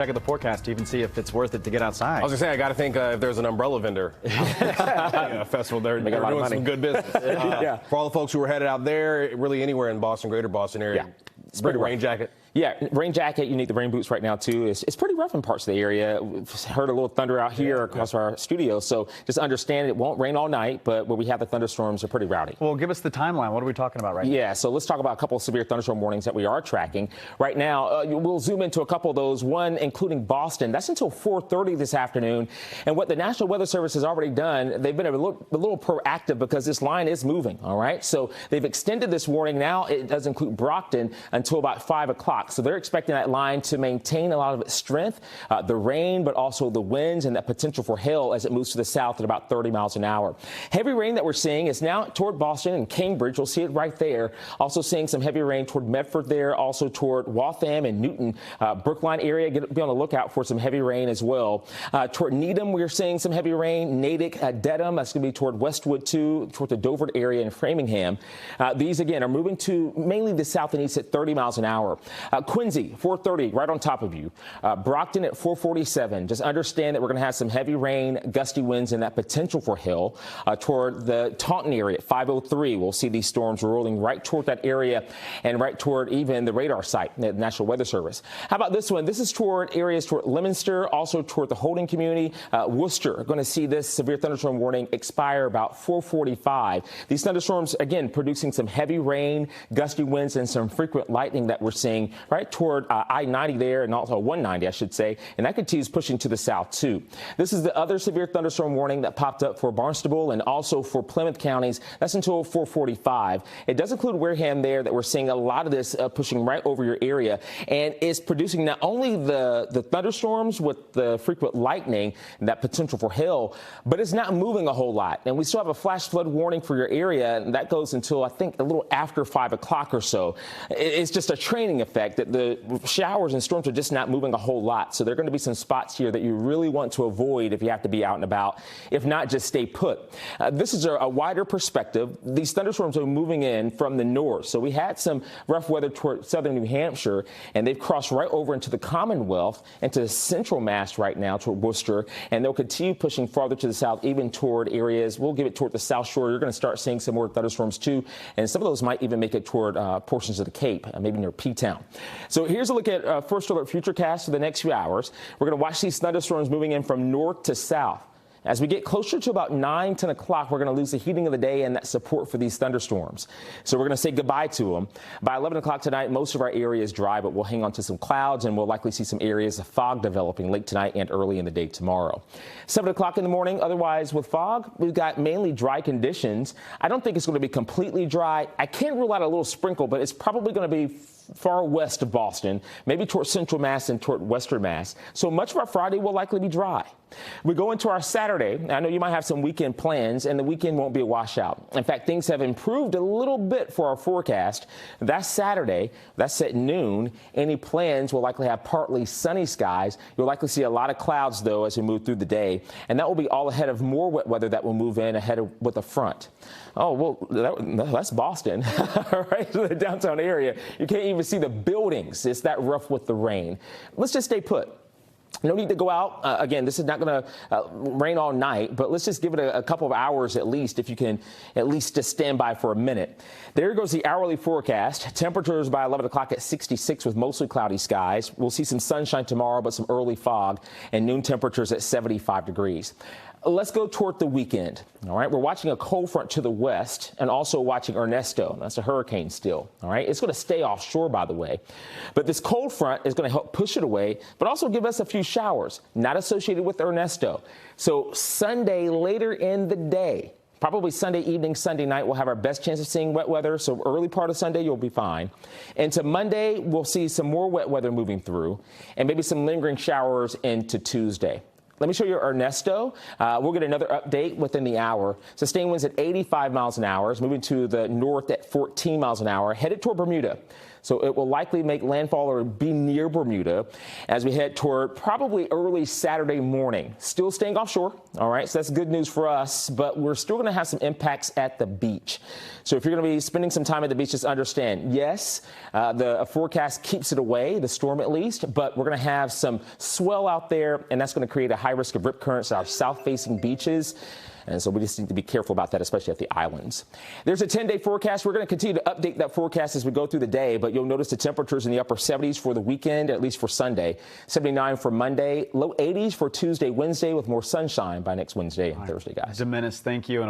Check at the forecast to even see if it's worth it to get outside. I was going to say, I got to think if there's an umbrella vendor festival, they're doing some good business. For all the folks who are headed out there, really anywhere in Boston, greater Boston area, bring a rain jacket. Yeah, rain jacket. You need the rain boots right now, too. It's pretty rough in parts of the area. We've heard a little thunder out here across our studio, so just understand it won't rain all night, but where we have the thunderstorms are pretty rowdy. Well, give us the timeline. What are we talking about right now? Yeah, so let's talk about a couple of severe thunderstorm warnings that we are tracking. Right now, we'll zoom into a couple of those, one including Boston. That's until 4:30 this afternoon. And what the National Weather Service has already done, they've been a little proactive because this line is moving, all right? So they've extended this warning now. It does include Brockton until about 5 o'clock. So they're expecting that line to maintain a lot of its strength, the rain, but also the winds and that potential for hail as it moves to the south at about 30 miles an hour. Heavy rain that we're seeing is now toward Boston and Cambridge. We'll see it right there. Also seeing some heavy rain toward Medford there, also toward Waltham and Newton, Brookline area. Be on the lookout for some heavy rain as well. Toward Needham, we're seeing some heavy rain. Natick, Dedham, that's going to be toward Westwood too, toward the Dover area and Framingham. These again are moving to mainly the south and east at 30 miles an hour. Quincy, 4:30, right on top of you. Brockton at 4:47. Just understand that we're going to have some heavy rain, gusty winds, and that potential for hail. Toward the Taunton area at 5:03, we'll see these storms rolling right toward that area and right toward even the radar site, the National Weather Service. How about this one? This is toward areas toward Leominster, also toward the Holding community. Worcester, going to see this severe thunderstorm warning expire about 4:45. These thunderstorms, again, producing some heavy rain, gusty winds, and some frequent lightning that we're seeing right toward I-90 there, and also 190, I should say, and that continues pushing to the south, too. This is the other severe thunderstorm warning that popped up for Barnstable and also for Plymouth counties. That's until 4:45. It does include Wareham there that we're seeing a lot of this pushing right over your area, and it's producing not only the thunderstorms with the frequent lightning and that potential for hail, but it's not moving a whole lot. And we still have a flash flood warning for your area, and that goes until, I think, a little after 5 o'clock or so. It's just a training effect that the showers and storms are just not moving a whole lot. So there are going to be some spots here that you really want to avoid if you have to be out and about. If not, just stay put. This is a wider perspective. These thunderstorms are moving in from the north. So we had some rough weather toward southern New Hampshire, and they've crossed right over into the Commonwealth, into central Mass right now toward Worcester, and they'll continue pushing farther to the south, even toward areas. We'll give it toward the South Shore. You're going to start seeing some more thunderstorms too, and some of those might even make it toward portions of the Cape, maybe near P-Town. So here's a look at first alert futurecast for the next few hours. We're going to watch these thunderstorms moving in from north to south. As we get closer to about 9, 10 o'clock, we're going to lose the heating of the day and that support for these thunderstorms. So we're going to say goodbye to them. By 11 o'clock tonight, most of our area is dry, but we'll hang on to some clouds, and we'll likely see some areas of fog developing late tonight and early in the day tomorrow. 7 o'clock in the morning, otherwise with fog, we've got mainly dry conditions. I don't think it's going to be completely dry. I can't rule out a little sprinkle, but it's probably going to be far west of Boston, maybe toward central Mass and toward western Mass. So much of our Friday will likely be dry. We go into our Saturday. I know you might have some weekend plans, and the weekend won't be a washout. In fact, things have improved a little bit for our forecast. That's Saturday. That's at noon. Any plans will likely have partly sunny skies. You'll likely see a lot of clouds, though, as we move through the day. And that will be all ahead of more wet weather that will move in ahead of with the front. Oh, well, that's Boston, right? The downtown area. You can't even see the buildings. It's that rough with the rain. Let's just stay put. No need to go out. Again, this is not going to rain all night, but let's just give it a couple of hours at least, if you can at least just stand by for a minute. There goes the hourly forecast. Temperatures by 11 o'clock at 66 with mostly cloudy skies. We'll see some sunshine tomorrow, but some early fog, and noon temperatures at 75 degrees. Let's go toward the weekend. All right, we're watching a cold front to the west and also watching Ernesto. That's a hurricane still. All right, it's going to stay offshore, by the way. But this cold front is going to help push it away, but also give us a few showers, not associated with Ernesto. So Sunday later in the day, probably Sunday evening, Sunday night, we'll have our best chance of seeing wet weather. So early part of Sunday, you'll be fine. Into Monday, we'll see some more wet weather moving through and maybe some lingering showers into Tuesday. Let me show you Ernesto. We'll get another update within the hour. Sustained winds at 85 miles an hour, moving to the north at 14 miles an hour, headed toward Bermuda. So it will likely make landfall or be near Bermuda as we head toward probably early Saturday morning. Still staying offshore, all right? So that's good news for us, but we're still going to have some impacts at the beach. So if you're going to be spending some time at the beach, just understand, yes, the forecast keeps it away, the storm at least, but we're going to have some swell out there, and that's going to create a high risk of rip currents at our south-facing beaches. And so we just need to be careful about that, especially at the islands. There's a 10-day forecast. We're going to continue to update that forecast as we go through the day, but you'll notice the temperatures in the upper 70s for the weekend, at least for Sunday. 79 for Monday, low 80s for Tuesday, Wednesday, with more sunshine by next Wednesday and Thursday, guys. Diminis, thank you.